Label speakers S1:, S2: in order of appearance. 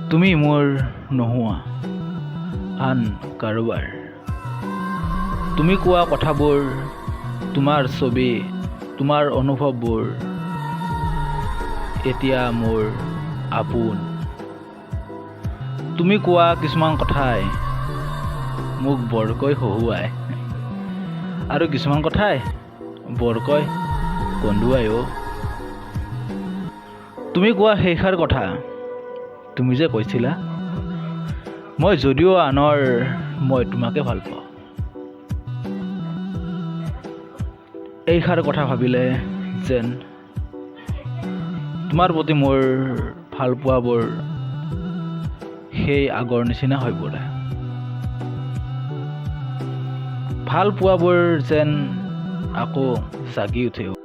S1: তুমি মোৰ নোহোৱা আন কাৰোবাৰ। তুমি কোৱা কথাবোৰ, তোমাৰ ছবি, তোমাৰ অনুভৱবোৰ এতিয়া মোৰ আপোন। তুমি কোৱা কিছুমান কথাই মোক বৰকৈ হহুৱায় আৰু কিছুমান কথাই বৰকৈ কন্দুৱাই। তুমি কোৱা সেইষাৰ কথা, তুমি যে কৈছিলা মই যদিও আনৰ মই তোমাকে ভাল পাওঁ। এইষাৰ কথা ভাবিলে যেন তোমাৰ প্ৰতি মোৰ ভাল পোৱাবোৰ সেই আগৰ নিচিনা হৈ পৰে। ভাল পোৱাবোৰ যেন আকৌ জাগি উঠে।